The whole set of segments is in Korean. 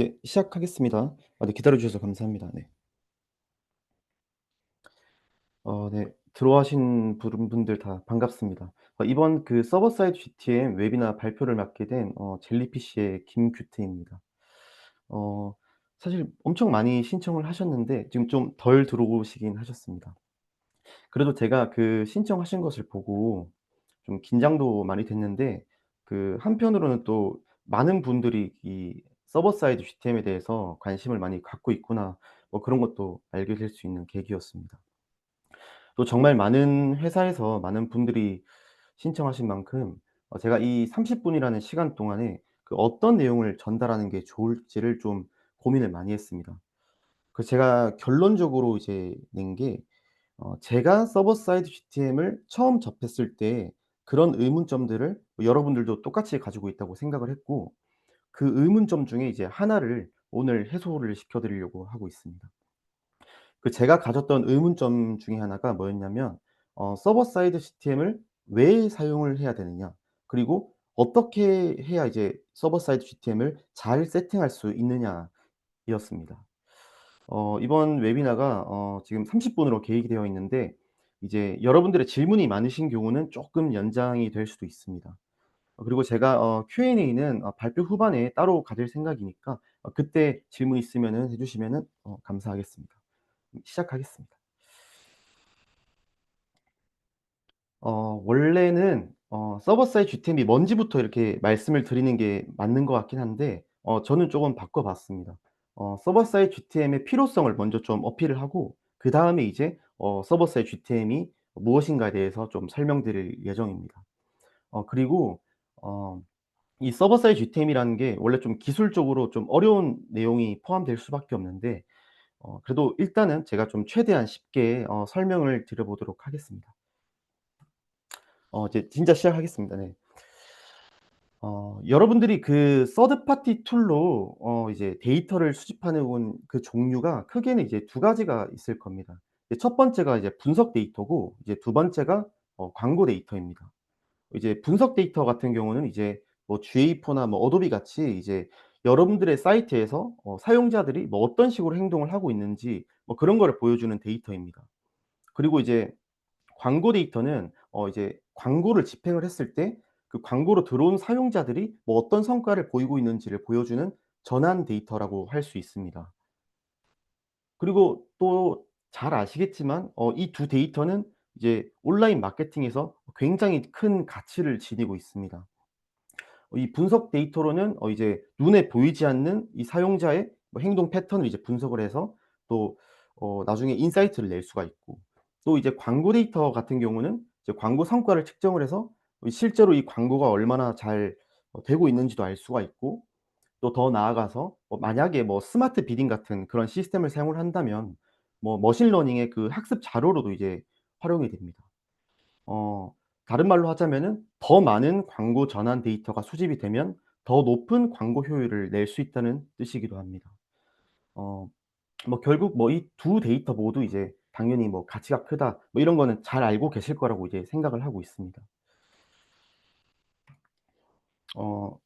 네. 시작하겠습니다. 네, 기다려 주셔서 감사합니다. 네. 네. 들어와신 분들 다 반갑습니다. 이번 그 서버 사이드 GTM 웹이나 발표를 맡게 된 젤리피시의 김규태입니다. 어 사실 엄청 많이 신청을 하셨는데 지금 좀 덜 들어오시긴 하셨습니다. 그래도 제가 그 신청하신 것을 보고 좀 긴장도 많이 됐는데, 그 한편으로는 또 많은 분들이 이 서버 사이드 GTM에 대해서 관심을 많이 갖고 있구나, 뭐 그런 것도 알게 될 수 있는 계기였습니다. 또 정말 많은 회사에서 많은 분들이 신청하신 만큼 제가 이 30 분이라는 시간 동안에 그 어떤 내용을 전달하는 게 좋을지를 좀 고민을 많이 했습니다. 제가 결론적으로 이제 낸 게, 제가 서버 사이드 GTM을 처음 접했을 때 그런 의문점들을 여러분들도 똑같이 가지고 있다고 생각을 했고, 그 의문점 중에 이제 하나를 오늘 해소를 시켜 드리려고 하고 있습니다. 제가 가졌던 의문점 중에 하나가 뭐였냐면, 서버 사이드 시스템을 왜 사용을 해야 되느냐, 그리고 어떻게 해야 이제 서버 사이드 GTM을 잘 세팅할 수 있느냐였습니다. 이번 웨비나가 지금 30 분으로 계획이 되어 있는데, 이제 여러분들의 질문이 많으신 경우는 쪼끔 연장이 될 수도 있습니다. 그리고 제가 Q&A는 발표 후반에 따로 가질 생각이니까 그때 질문 있으면은 해 주시면은 감사하겠습니다. 시작하겠습니다. 원래는 서버 사이드 GTM이 뭔지부터 이렇게 말씀을 드리는 게 맞는 것 같긴 한데, 저는 쪼금 바꿔 봤습니다. 서버 사이드 GTM의 필요성을 먼저 좀 어필을 하고, 그다음에 이제 서버 사이드 GTM이 무엇인가에 대해서 좀 설명드릴 예정입니다. 그리고 어 이 서버 사이드 GTM이라는 게 원래 좀 기술적으로 좀 어려운 내용이 포함될 수밖에 없는데, 그래도 일단은 제가 좀 최대한 쉽게 설명을 드려 보도록 하겠습니다. 이제 진짜 시작하겠습니다. 네. 여러분들이 그 서드 파티 툴로 이제 데이터를 수집하는 그 종류가 크게는 이제 두 가지가 있을 겁니다. 이제 첫 번째가 이제 분석 데이터고, 이제 두 번째가 광고 데이터입니다. 이제 분석 데이터 같은 경우는 이제 뭐 GA4나 뭐 어도비 같이 이제 여러분들의 사이트에서 사용자들이 뭐 어떤 식으로 행동을 하고 있는지 뭐 그런 거를 보여주는 데이터입니다. 그리고 이제 광고 데이터는 이제 광고를 집행을 했을 때 그 광고로 들어온 사용자들이 뭐 어떤 성과를 보이고 있는지를 보여주는 전환 데이터라고 할 수 있습니다. 그리고 또 잘 아시겠지만 이 두 데이터는 이제 온라인 마케팅에서 굉장히 큰 가치를 지니고 있습니다. 이 분석 데이터로는 이제 눈에 보이지 않는 이 사용자의 뭐 행동 패턴을 이제 분석을 해서 또 나중에 인사이트를 낼 수가 있고, 또 이제 광고 데이터 같은 경우는 이제 광고 성과를 측정을 해서 실제로 이 광고가 얼마나 잘 되고 있는지도 알 수가 있고, 또 더 나아가서 만약에 뭐 스마트 비딩 같은 그런 시스템을 사용을 한다면 뭐 머신러닝의 그 학습 자료로도 이제 활용이 됩니다. 어 다른 말로 하자면은 더 많은 광고 전환 데이터가 수집이 되면 더 높은 광고 효율을 낼 수 있다는 뜻이기도 합니다. 어 뭐 결국 뭐 이 두 데이터 모두 이제 당연히 뭐 '가치가 크다.' 뭐 이런 거는 잘 알고 계실 거라고 이제 생각을 하고 있습니다. 어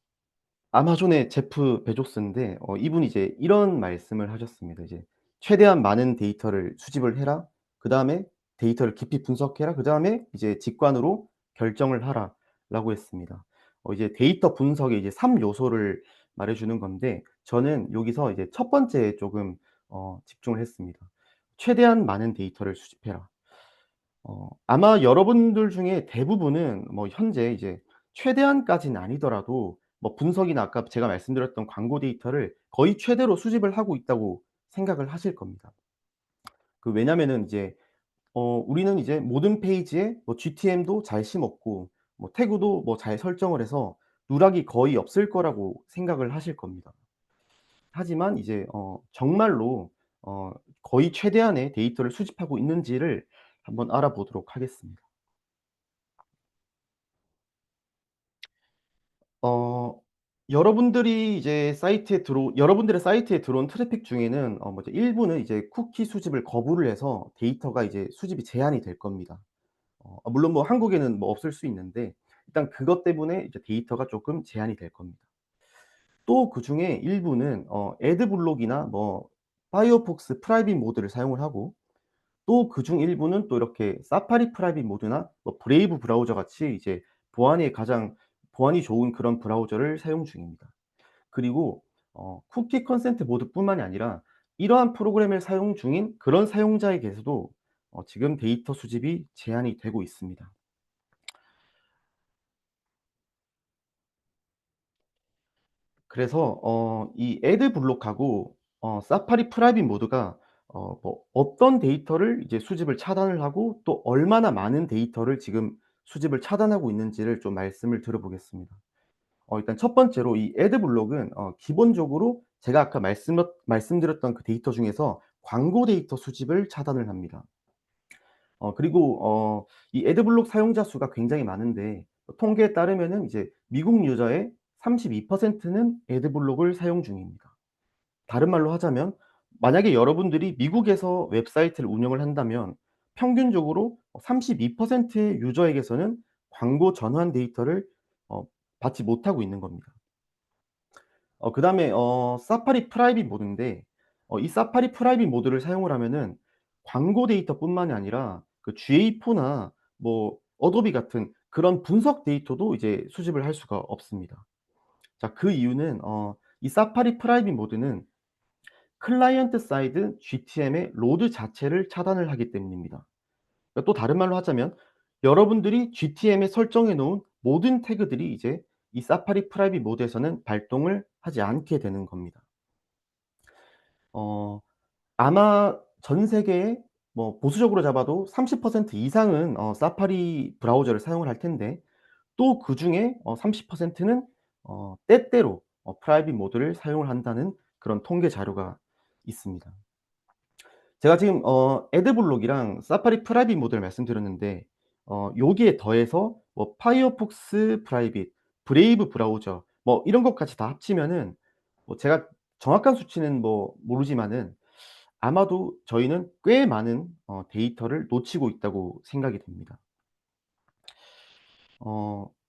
아마존의 제프 베조스인데, 이분이 이제 이런 말씀을 하셨습니다. 이제 "최대한 많은 데이터를 수집을 해라. 그다음에 데이터를 깊이 분석해라. 그다음에 이제 직관으로 결정을 하라."라고 했습니다. 이제 데이터 분석의 이제 3 요소를 말해 주는 건데, 저는 여기서 이제 첫 번째에 조금 집중을 했습니다. "최대한 많은 데이터를 수집해라." 아마 여러분들 중에 대부분은 뭐 현재 이제 최대한까지는 아니더라도 뭐 분석이나 아까 제가 말씀드렸던 광고 데이터를 거의 최대로 수집을 하고 있다고 생각을 하실 겁니다. 왜냐면은 이제 우리는 이제 모든 페이지에 뭐 GTM도 잘 심었고 뭐 태그도 뭐 잘 설정을 해서 누락이 거의 없을 거라고 생각을 하실 겁니다. 하지만 이제 정말로 어 거의 최대한의 데이터를 수집하고 있는지를 한번 알아보도록 하겠습니다. 어 여러분들이 이제 여러분들의 사이트에 들어온 트래픽 중에는 뭐죠, 일부는 이제 쿠키 수집을 거부를 해서 데이터가 이제 수집이 제한이 될 겁니다. 물론 뭐 한국에는 뭐 없을 수 있는데, 일단 그것 때문에 이제 데이터가 쪼끔 제한이 될 겁니다. 또 그중에 일부는 애드블록이나 뭐 파이어폭스 프라이빗 모드를 사용을 하고, 또 그중 일부는 또 이렇게 사파리 프라이빗 모드나 뭐 브레이브 브라우저 같이 이제 보안이 가장 보안이 좋은 그런 브라우저를 사용 중입니다. 그리고 쿠키 컨센트 모드뿐만이 아니라 이러한 프로그램을 사용 중인 그런 사용자에게서도 지금 데이터 수집이 제한이 되고 있습니다. 그래서 이 애드 블록하고 사파리 프라이빗 모드가 뭐 어떤 데이터를 이제 수집을 차단을 하고 또 얼마나 많은 데이터를 지금 수집을 차단하고 있는지를 좀 말씀을 드려 보겠습니다. 일단 첫 번째로 이 애드 블록은 기본적으로 제가 아까 말씀드렸던 그 데이터 중에서 광고 데이터 수집을 차단을 합니다. 그리고 이 애드블록 사용자 수가 굉장히 많은데 통계에 따르면은 이제 미국 유저의 32%는 애드블록을 사용 중입니다. 다른 말로 하자면 만약에 여러분들이 미국에서 웹사이트를 운영을 한다면 평균적으로 32%의 유저에게서는 광고 전환 데이터를 어 받지 못하고 있는 겁니다. 그다음에 사파리 프라이빗 모드인데 이 사파리 프라이빗 모드를 사용을 하면은 광고 데이터뿐만이 아니라 그 GA4나 뭐 어도비 같은 그런 분석 데이터도 이제 수집을 할 수가 없습니다. 자, 그 이유는 이 사파리 프라이빗 모드는 클라이언트 사이드 GTM의 로드 자체를 차단을 하기 때문입니다. 그러니까 또 다른 말로 하자면 여러분들이 GTM에 설정해 놓은 모든 태그들이 이제 이 사파리 프라이빗 모드에서는 발동을 하지 않게 되는 겁니다. 어 아마 전 세계에 뭐 보수적으로 잡아도 30% 이상은 사파리 브라우저를 사용을 할 텐데 또 그중에 30%는 때때로 프라이빗 모드를 사용을 한다는 그런 통계 자료가 있습니다. 제가 지금 애드블록이랑 사파리 프라이빗 모드를 말씀드렸는데 요기에 더해서 뭐 파이어폭스 프라이빗, 브레이브 브라우저 뭐 이런 것까지 다 합치면은 뭐 제가 정확한 수치는 뭐 모르지만은 아마도 저희는 꽤 많은 데이터를 놓치고 있다고 생각이 됩니다.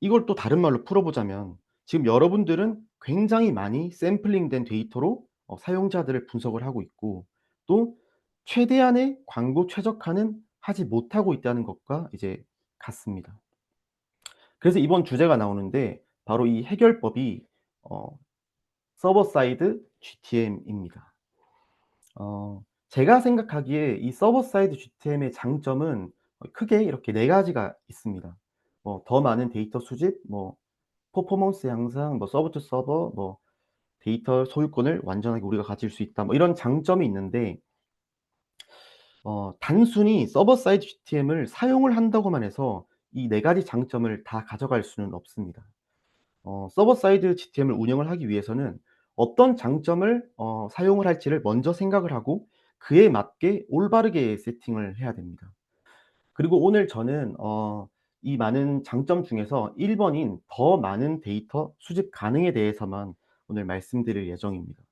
이걸 또 다른 말로 풀어보자면 지금 여러분들은 굉장히 많이 샘플링된 데이터로 사용자들을 분석을 하고 있고 또 최대한의 광고 최적화는 하지 못하고 있다는 것과 이제 같습니다. 그래서 이번 주제가 나오는데 바로 이 해결법이 어 서버 사이드 GTM입니다. 제가 생각하기에 이 서버 사이드 GTM의 장점은 크게 이렇게 4 가지가 있습니다. 뭐 더 많은 데이터 수집, 뭐 퍼포먼스 향상, 뭐 서버 투 서버, 뭐 데이터 소유권을 완전하게 우리가 가질 수 있다. 뭐 이런 장점이 있는데 단순히 서버 사이드 GTM을 사용을 한다고만 해서 이 4 가지 장점을 다 가져갈 수는 없습니다. 서버 사이드 GTM을 운영을 하기 위해서는 어떤 장점을 사용을 할지를 먼저 생각을 하고 그에 맞게 올바르게 세팅을 해야 됩니다. 그리고 오늘 저는 이 많은 장점 중에서 1 번인 더 많은 데이터 수집 가능에 대해서만 오늘 말씀드릴 예정입니다.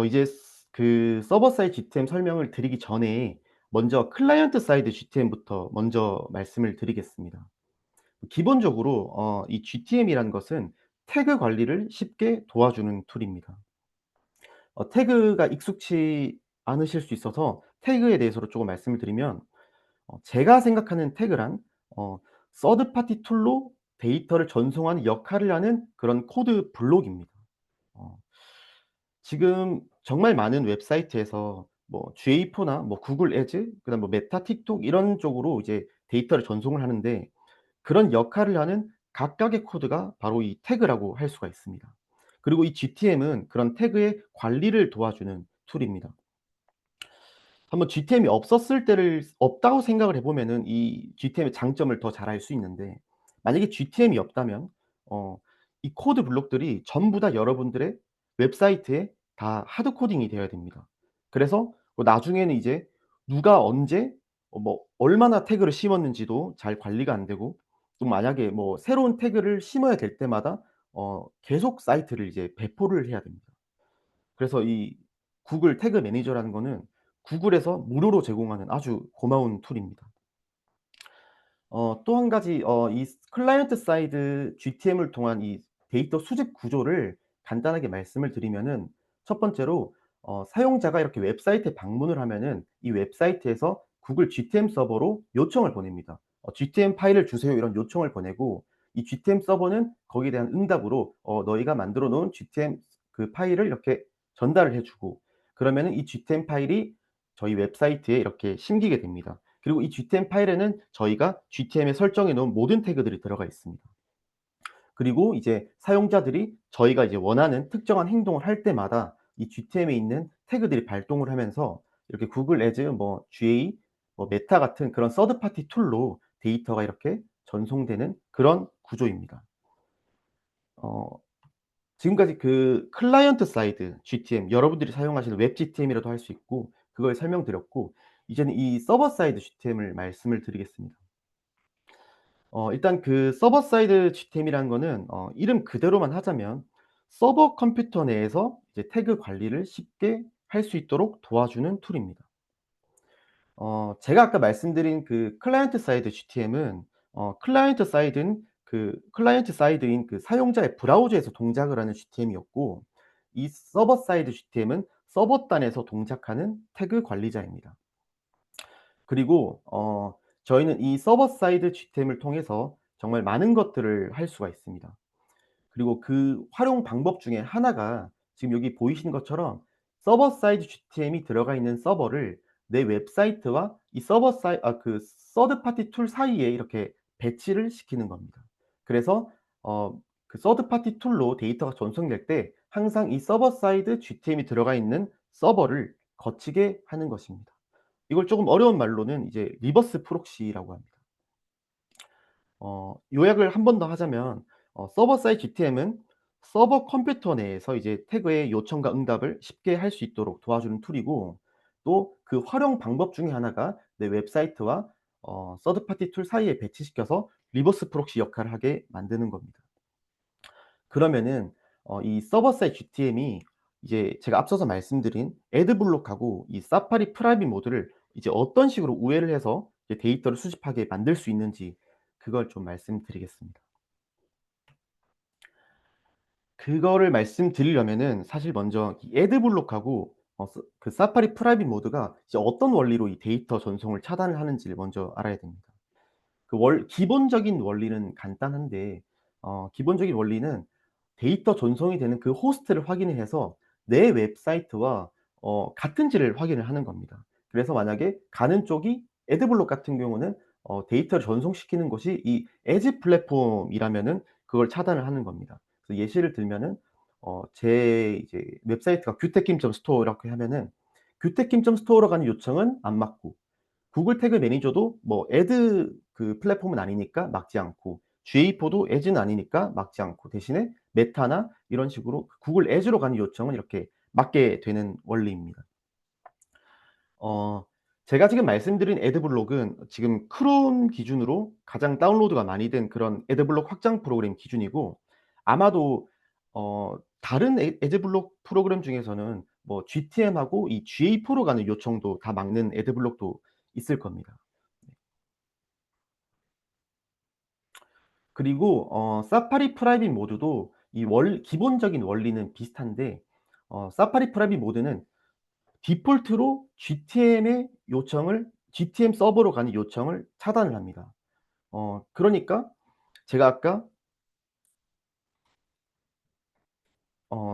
이제 그 서버 사이드 GTM 설명을 드리기 전에 먼저 클라이언트 사이드 GTM부터 먼저 말씀을 드리겠습니다. 기본적으로 이 GTM이라는 것은 태그 관리를 쉽게 도와주는 툴입니다. 태그가 익숙치 않으실 수 있어서 태그에 대해서도 쪼금 말씀을 드리면 제가 생각하는 태그란 어 서드 파티 툴로 데이터를 전송하는 역할을 하는 그런 코드 블록입니다. 어 지금 정말 많은 웹사이트에서 뭐 GA4나 뭐 구글 애즈 그다음 뭐 메타, 틱톡 이런 쪽으로 이제 데이터를 전송을 하는데 그런 역할을 하는 각각의 코드가 바로 이 태그라고 할 수가 있습니다. 그리고 이 GTM은 그런 태그의 관리를 도와주는 툴입니다. 한번 GTM이 없었을 때를 없다고 생각을 해 보면은 이 GTM의 장점을 더 잘 알 수 있는데 만약에 GTM이 없다면 어 이 코드 블록들이 전부 다 여러분들의 웹사이트에 다 하드 코딩이 되어야 됩니다. 그래서 뭐 나중에는 이제 누가 언제 뭐 얼마나 태그를 심었는지도 잘 관리가 안 되고 또 만약에 뭐 새로운 태그를 심어야 될 때마다 계속 사이트를 이제 배포를 해야 됩니다. 그래서 이 구글 태그 매니저라는 거는 구글에서 무료로 제공하는 아주 고마운 툴입니다. 또 한 가지 이 클라이언트 사이드 GTM을 통한 이 데이터 수집 구조를 간단하게 말씀을 드리면은 첫 번째로 사용자가 이렇게 웹사이트에 방문을 하면은 이 웹사이트에서 구글 GTM 서버로 요청을 보냅니다. "GTM 파일을 주세요." 이런 요청을 보내고 이 GTM 서버는 거기에 대한 응답으로 너희가 만들어 놓은 GTM 그 파일을 이렇게 전달을 해 주고 그러면은 이 GTM 파일이 저희 웹사이트에 이렇게 심기게 됩니다. 그리고 이 GTM 파일에는 저희가 GTM에 설정해 놓은 모든 태그들이 들어가 있습니다. 그리고 이제 사용자들이 저희가 이제 원하는 특정한 행동을 할 때마다 이 GTM에 있는 태그들이 발동을 하면서 이렇게 구글 애즈 뭐 GA 뭐 메타 같은 그런 서드 파티 툴로 데이터가 이렇게 전송되는 그런 구조입니다. 어 지금까지 그 클라이언트 사이드 GTM 여러분들이 사용하시는 웹 GTM이라도 할 수 있고 그걸 설명드렸고 이제는 이 서버 사이드 GTM을 말씀을 드리겠습니다. 일단 그 서버 사이드 GTM이라는 거는 이름 그대로만 하자면 서버 컴퓨터 내에서 이제 태그 관리를 쉽게 할 수 있도록 도와주는 툴입니다. 제가 아까 말씀드린 그 클라이언트 사이드 GTM은 클라이언트 사이드인 그 사용자의 브라우저에서 동작을 하는 GTM이었고 이 서버 사이드 GTM은 서버 단에서 동작하는 태그 관리자입니다. 그리고 저희는 이 서버 사이드 GTM을 통해서 정말 많은 것들을 할 수가 있습니다. 그리고 그 활용 방법 중에 하나가 지금 여기 보이시는 것처럼 서버 사이드 GTM이 들어가 있는 서버를 내 웹사이트와 이 그 서드 파티 툴 사이에 이렇게 배치를 시키는 겁니다. 그래서 그 서드 파티 툴로 데이터가 전송될 때 항상 이 서버 사이드 GTM이 들어가 있는 서버를 거치게 하는 것입니다. 이걸 쪼금 어려운 말로는 이제 리버스 프록시라고 합니다. 요약을 한 번 더 하자면 서버 사이드 GTM은 서버 컴퓨터 내에서 이제 태그의 요청과 응답을 쉽게 할 수 있도록 도와주는 툴이고 또 그 활용 방법 중에 하나가 내 웹사이트와 서드 파티 툴 사이에 배치시켜서 리버스 프록시 역할을 하게 만드는 겁니다. 그러면은 이 서버 사이드 GTM이 이제 제가 앞서서 말씀드린 애드블록하고 이 사파리 프라이빗 모드를 이제 어떤 식으로 우회를 해서 이제 데이터를 수집하게 만들 수 있는지 그걸 좀 말씀드리겠습니다. 그거를 말씀드리려면은 사실 먼저 이 애드블록하고 그 사파리 프라이빗 모드가 이제 어떤 원리로 이 데이터 전송을 차단을 하는지를 먼저 알아야 됩니다. 그 기본적인 원리는 간단한데 기본적인 원리는 데이터 전송이 되는 그 호스트를 확인을 해서 내 웹사이트와 같은지를 확인을 하는 겁니다. 그래서 만약에 가는 쪽이 애드블록 같은 경우는 데이터를 전송시키는 곳이 이 에즈 플랫폼이라면은 그걸 차단을 하는 겁니다. 그래서 예시를 들면은 제 이제 웹사이트가 규태킴.스토어 이렇게 하면은 규태킴.스토어로 가는 요청은 안 막고 구글 태그 매니저도 뭐 애드 그 플랫폼은 아니니까 막지 않고 GA4도 애즈는 아니니까 막지 않고 대신에 메타나 이런 식으로 구글 애즈로 가는 요청은 이렇게 막게 되는 원리입니다. 어 제가 지금 말씀드린 애드블록은 지금 크롬 기준으로 가장 다운로드가 많이 된 그런 애드블록 확장 프로그램 기준이고 아마도 다른 애드블록 프로그램 중에서는 뭐 GTM하고 이 GA4로 가는 요청도 다 막는 애드블록도 있을 겁니다. 그리고 사파리 프라이빗 모드도 이 기본적인 원리는 비슷한데 사파리 프라이빗 모드는 디폴트로 GTM 서버로 가는 요청을 차단을 합니다. 그러니까 제가 아까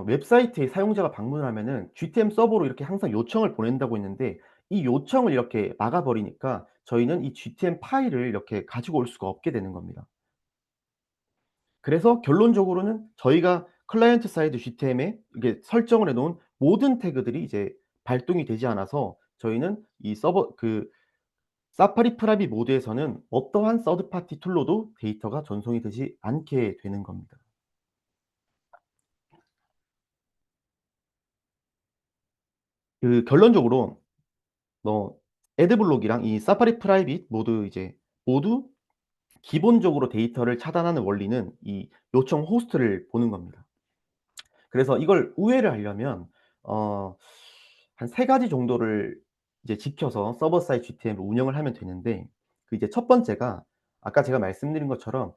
웹사이트에 사용자가 방문을 하면은 GTM 서버로 이렇게 항상 요청을 보낸다고 했는데 이 요청을 이렇게 막아 버리니까 저희는 이 GTM 파일을 이렇게 가지고 올 수가 없게 되는 겁니다. 그래서 결론적으로는 저희가 클라이언트 사이드 GTM에 이게 설정을 해 놓은 모든 태그들이 이제 발동이 되지 않아서 저희는 이 서버 그 사파리 프라이빗 모드에서는 어떠한 서드 파티 툴로도 데이터가 전송이 되지 않게 되는 겁니다. 그 결론적으로 뭐 애드블록이랑 이 사파리 프라이빗 모드 이제 모두 기본적으로 데이터를 차단하는 원리는 이 요청 호스트를 보는 겁니다. 그래서 이걸 우회를 하려면 어 한 3 가지 정도를 이제 지켜서 서버 사이드 GTM을 운영을 하면 되는데 그 이제 첫 번째가 아까 제가 말씀드린 것처럼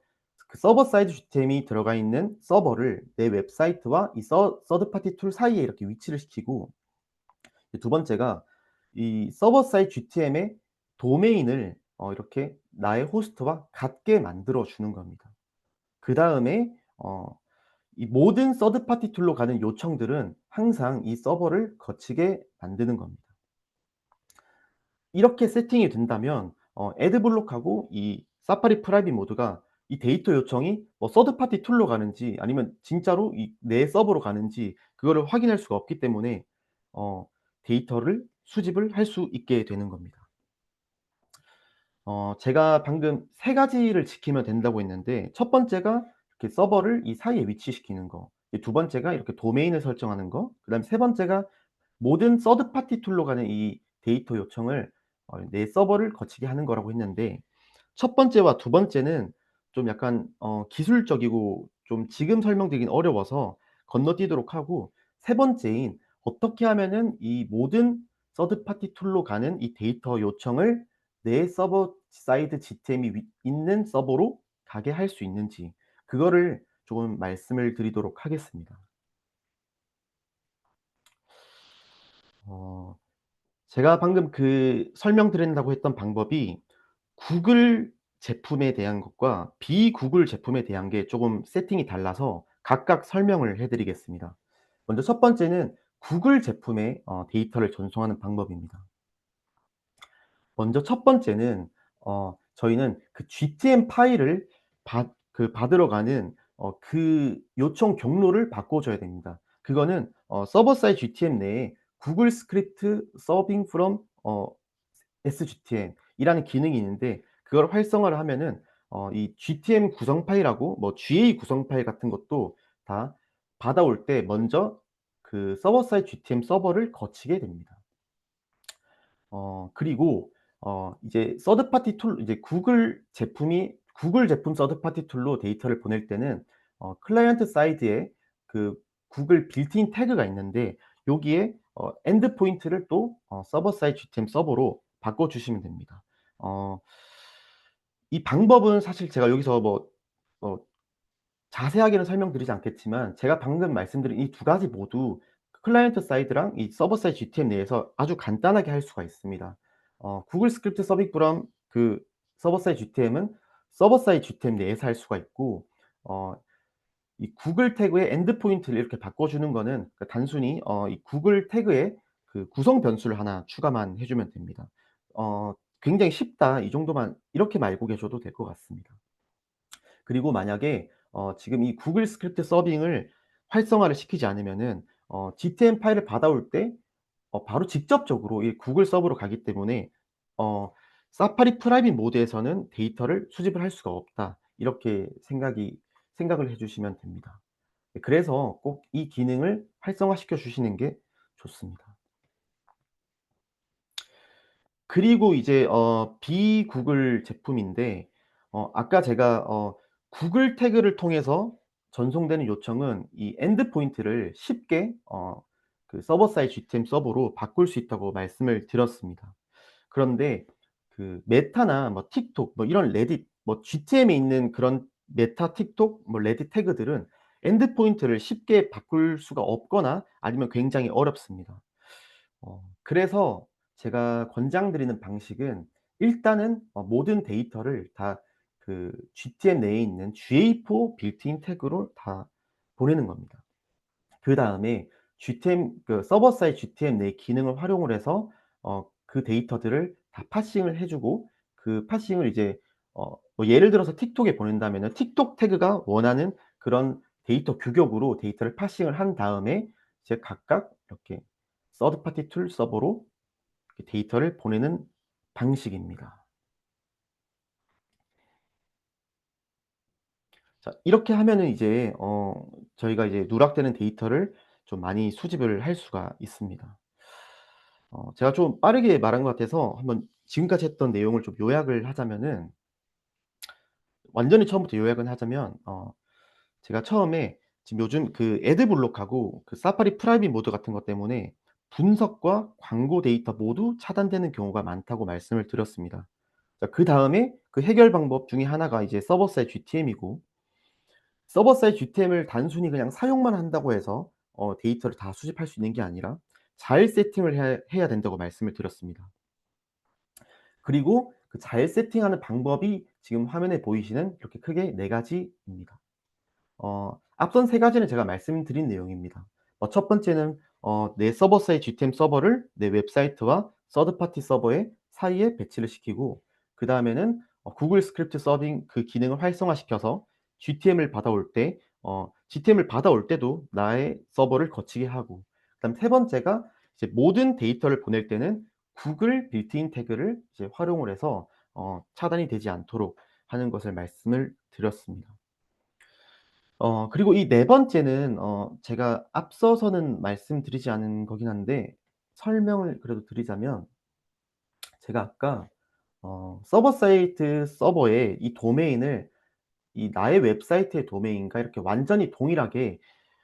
그 서버 사이드 GTM이 들어가 있는 서버를 내 웹사이트와 이 서드 파티 툴 사이에 이렇게 위치를 시키고, 두 번째가 이 서버 사이드 GTM의 도메인을 이렇게 나의 호스트와 같게 만들어 주는 겁니다. 그다음에 이 모든 서드 파티 툴로 가는 요청들은 항상 이 서버를 거치게 만드는 겁니다. 이렇게 세팅이 된다면 애드블록하고 이 사파리 프라이빗 모드가 이 데이터 요청이 뭐 서드 파티 툴로 가는지 아니면 진짜로 이 내 서버로 가는지 그거를 확인할 수가 없기 때문에 어 데이터를 수집을 할 수 있게 되는 겁니다. 제가 방금 세 가지를 지키면 된다고 했는데, 첫 번째가 이렇게 서버를 이 사이에 위치시키는 거, 이두 번째가 이렇게 도메인을 설정하는 거, 그다음에 세 번째가 모든 서드 파티 툴로 가는 이 데이터 요청을 내 서버를 거치게 하는 거라고 했는데, 첫 번째와 두 번째는 좀 약간 기술적이고 좀 지금 설명드리긴 어려워서 건너뛰도록 하고, 세 번째인 어떻게 하면은 이 모든 서드 파티 툴로 가는 이 데이터 요청을 내 서버 사이드 GTM이 있는 서버로 가게 할 수 있는지, 그거를 조금 말씀을 드리도록 하겠습니다. 어 제가 방금 그 설명드린다고 했던 방법이 구글 제품에 대한 것과 비구글 제품에 대한 게 쪼금 세팅이 달라서 각각 설명을 해 드리겠습니다. 먼저 첫 번째는 구글 제품의 데이터를 전송하는 방법입니다. 먼저 첫 번째는 저희는 그 GTM 파일을 받으러 가는 그 요청 경로를 바꿔 줘야 됩니다. 그거는 서버 사이드 GTM 내에 구글 스크립트 서빙 프롬 SGTM 이라는 기능이 있는데, 그걸 활성화를 하면은 이 GTM 구성 파일하고 뭐 GA 구성 파일 같은 것도 다 받아올 때 먼저 그 서버 사이드 GTM 서버를 거치게 됩니다. 그리고 이제 서드 파티 툴, 이제 구글 제품 서드 파티 툴로 데이터를 보낼 때는 클라이언트 사이드에 그 구글 빌트인 태그가 있는데, 여기에 엔드 포인트를 또 서버 사이드 GTM 서버로 바꿔 주시면 됩니다. 어 이 방법은 사실 제가 여기서 어 자세하게는 설명드리지 않겠지만, 제가 방금 말씀드린 이 두 가지 모두 클라이언트 사이드랑 이 서버 사이드 GTM 내에서 아주 간단하게 할 수가 있습니다. 구글 스크립트 서빙 프롬 그 서버 사이드 GTM은 서버 사이드 GTM 내에서 할 수가 있고, 어 이 구글 태그의 엔드 포인트를 이렇게 바꿔 주는 거는 단순히 이 구글 태그에 그 구성 변수를 하나 추가만 해 주면 됩니다. 굉장히 쉽다, 이 정도만 이렇게 알고 계셔도 될 것 같습니다. 그리고 만약에 지금 이 구글 스크립트 서빙을 활성화를 시키지 않으면은 GTM 파일을 받아올 때 바로 직접적으로 이 구글 서버로 가기 때문에 어 '사파리 프라이빗 모드에서는 데이터를 수집을 할 수가 없다.' 이렇게 생각을 해 주시면 됩니다. 네, 그래서 꼭 이 기능을 활성화시켜 주시는 게 좋습니다. 그리고 이제 비구글 제품인데, 아까 제가 구글 태그를 통해서 전송되는 요청은 이 엔드 포인트를 쉽게 그 서버 사이드 GTM 서버로 바꿀 수 있다고 말씀을 드렸습니다. 그런데 그 메타나 뭐 틱톡 뭐 이런 레딧 뭐 GTM에 있는 그런 메타, 틱톡, 뭐 레딧 태그들은 엔드 포인트를 쉽게 바꿀 수가 없거나 아니면 굉장히 어렵습니다. 그래서 제가 권장드리는 방식은 일단은 모든 데이터를 다 그 GTM 내에 있는 GA4 빌트인 태그로 다 보내는 겁니다. 그다음에 GTM 그 서버 사이드 GTM 내 기능을 활용을 해서 그 데이터들을 다 파싱을 해 주고, 그 파싱을 이제 뭐 예를 들어서 틱톡에 보낸다면은 틱톡 태그가 원하는 그런 데이터 규격으로 데이터를 파싱을 한 다음에 이제 각각 이렇게 서드 파티 툴 서버로 이렇게 데이터를 보내는 방식입니다. 자, 이렇게 하면은 이제 저희가 이제 누락되는 데이터를 좀 많이 수집을 할 수가 있습니다. 제가 좀 빠르게 말한 것 같아서 한번 지금까지 했던 내용을 좀 요약을 하자면은, 완전히 처음부터 요약을 하자면 제가 처음에 지금 요즘 그 애드블록하고 그 사파리 프라이빗 모드 같은 것 때문에 분석과 광고 데이터 모두 차단되는 경우가 많다고 말씀을 드렸습니다. 그다음에 그 해결 방법 중에 하나가 이제 서버 사이드 GTM이고, 서버 사이드 GTM을 단순히 그냥 사용만 한다고 해서 데이터를 다 수집할 수 있는 게 아니라 잘 세팅을 해야 된다고 말씀을 드렸습니다. 그리고 그 잘 세팅하는 방법이 지금 화면에 보이시는 이렇게 크게 4 가지입니다. 앞선 3 가지는 제가 말씀드린 내용입니다. 첫 번째는 내 서버 사이드 GTM 서버를 내 웹사이트와 서드 파티 서버의 사이에 배치를 시키고, 그다음에는 구글 스크립트 서빙 그 기능을 활성화시켜서 GTM을 받아올 때도 나의 서버를 거치게 하고, 그다음 세 번째가 이제 모든 데이터를 보낼 때는 구글 빌트인 태그를 이제 활용을 해서 차단이 되지 않도록 하는 것을 말씀을 드렸습니다. 그리고 이 네 번째는 제가 앞서서는 말씀드리지 않은 거긴 한데 설명을 그래도 드리자면, 제가 아까 서버 사이트 서버에 이 도메인을 이 "나의 웹사이트의 도메인과 이렇게 완전히 동일하게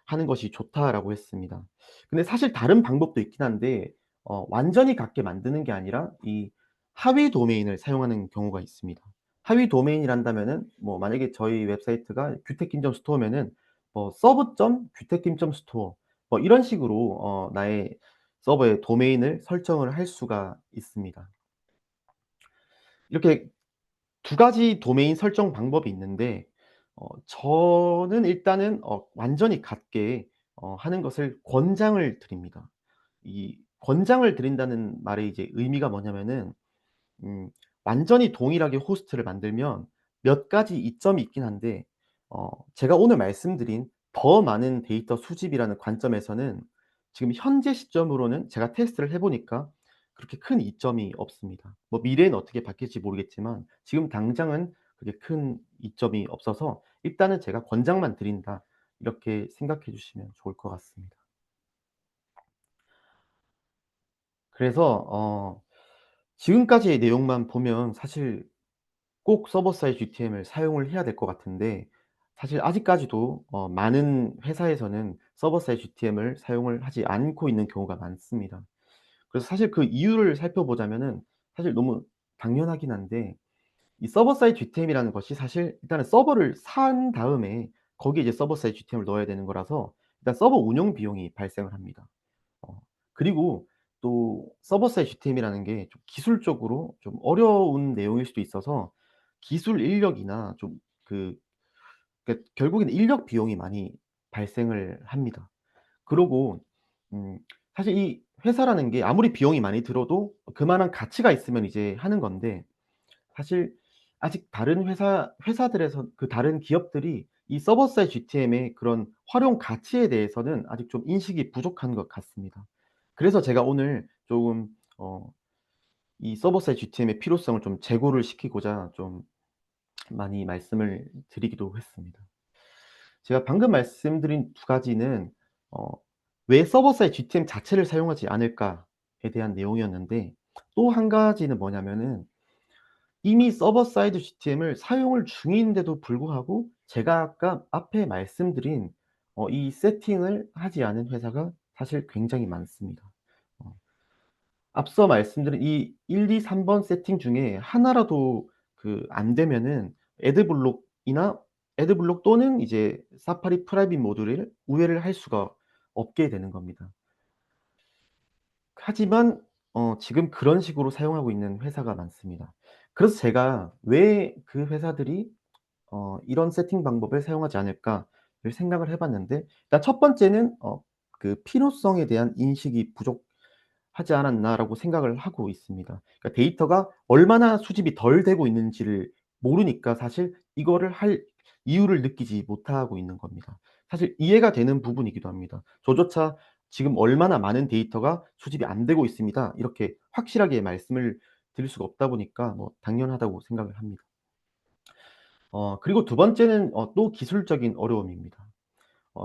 하는 것이 좋다."라고 했습니다. 근데 사실 다른 방법도 있긴 한데 완전히 같게 만드는 게 아니라 이 하위 도메인을 사용하는 경우가 있습니다. 하위 도메인이란다면은 뭐 만약에 저희 웹사이트가 규택김.스토어면은 serv.규택김.store 뭐 이런 식으로 나의 서버의 도메인을 설정을 할 수가 있습니다. 이렇게 두 가지 도메인 설정 방법이 있는데 저는 일단은 완전히 같게 하는 것을 권장을 드립니다. 이 권장을 드린다는 말의 이제 의미가 뭐냐면은, 음 완전히 동일하게 호스트를 만들면 몇 가지 이점이 있긴 한데 제가 오늘 말씀드린 더 많은 데이터 수집이라는 관점에서는 지금 현재 시점으로는 제가 테스트를 해 보니까 그렇게 큰 이점이 없습니다. 뭐 미래에는 어떻게 바뀔지 모르겠지만 지금 당장은 그렇게 큰 이점이 없어서 일단은 제가 권장만 드린다, 이렇게 생각해 주시면 좋을 것 같습니다. 그래서 지금까지의 내용만 보면 사실 꼭 서버 사이드 GTM을 사용을 해야 될 것 같은데, 사실 아직까지도 많은 회사에서는 서버 사이드 GTM을 사용을 하지 않고 있는 경우가 많습니다. 그래서 사실 그 이유를 살펴보자면은 사실 너무 당연하긴 한데, 이 서버 사이드 GTM이라는 것이 사실 일단은 서버를 산 다음에 거기에 이제 서버 사이드 GTM을 넣어야 되는 거라서 일단 서버 운영 비용이 발생을 합니다. 그리고 또 서버 사이드 GTM이라는 게 좀 기술적으로 좀 어려운 내용일 수도 있어서 기술 인력이나 좀 그 그러니까 결국에는 인력 비용이 많이 발생을 합니다. 그러고 사실 이 회사라는 게 아무리 비용이 많이 들어도 그만한 가치가 있으면 이제 하는 건데, 사실 아직 다른 회사들에서 그 다른 기업들이 이 서버 사이드 GTM의 그런 활용 가치에 대해서는 아직 좀 인식이 부족한 것 같습니다. 그래서 제가 오늘 조금 이 서버 사이드 GTM의 필요성을 좀 재고를 시키고자 좀 많이 말씀을 드리기도 했습니다. 제가 방금 말씀드린 두 가지는 어 '왜 서버 사이드 GTM 자체를 사용하지 않을까.'에 대한 내용이었는데, 또 한 가지는 뭐냐면은 이미 서버 사이드 GTM을 사용을 중인데도 불구하고 제가 아까 앞에 말씀드린 이 세팅을 하지 않은 회사가 사실 굉장히 많습니다. 어 앞서 말씀드린 이 1, 2, 3번 세팅 중에 하나라도 그 안 되면은 애드블록이나 애드블록 또는 이제 사파리 프라이빗 모드를 우회를 할 수가 없게 되는 겁니다. 하지만 지금 그런 식으로 사용하고 있는 회사가 많습니다. 그래서 제가 '왜 그 회사들이 이런 세팅 방법을 사용하지 않을까.'를 생각을 해 봤는데, 일단 첫 번째는 그 '필요성에 대한 인식이 부족하지 않았나.'라고 생각을 하고 있습니다. 그러니까 데이터가 얼마나 수집이 덜 되고 있는지를 모르니까 사실 이거를 할 이유를 느끼지 못하고 있는 겁니다. 사실 이해가 되는 부분이기도 합니다. 저조차 "지금 얼마나 많은 데이터가 수집이 안 되고 있습니다." 이렇게 확실하게 말씀을 드릴 수가 없다 보니까 뭐 당연하다고 생각을 합니다. 그리고 두 번째는 또 기술적인 어려움입니다.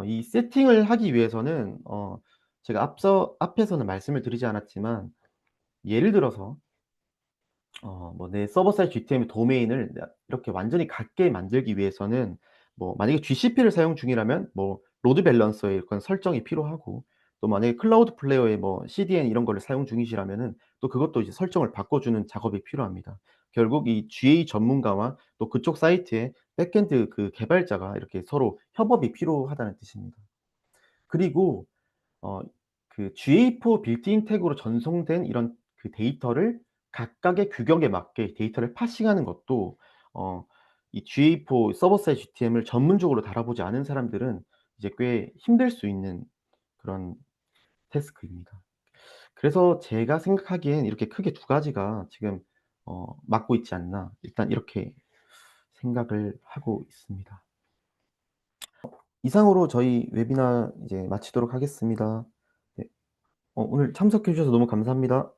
이 세팅을 하기 위해서는 제가 앞에서는 말씀을 드리지 않았지만, 예를 들어서 뭐 내 서버 사이드 GTM 도메인을 내가 이렇게 완전히 같게 만들기 위해서는 뭐 만약에 GCP를 사용 중이라면 뭐 로드 밸런서의 그런 설정이 필요하고, 또 만약에 클라우드 플레이어의 뭐 CDN 이런 거를 사용 중이시라면은 또 그것도 이제 설정을 바꿔 주는 작업이 필요합니다. 결국 이 GA 전문가와 또 그쪽 사이트의 백엔드 그 개발자가 이렇게 서로 협업이 필요하다는 뜻입니다. 그리고 어 그 GA4 빌트인 태그로 전송된 이런 그 데이터를 각각의 규격에 맞게 데이터를 파싱하는 것도 어 이 GA4 서버 사이드 GTM을 전문적으로 다뤄보지 않은 사람들은 이제 꽤 힘들 수 있는 그런 태스크입니다. 그래서 제가 생각하기엔 이렇게 크게 두 가지가 지금 막고 있지 않나, 일단 이렇게 생각을 하고 있습니다. 이상으로 저희 웨비나 이제 마치도록 하겠습니다. 네. 오늘 참석해 주셔서 너무 감사합니다.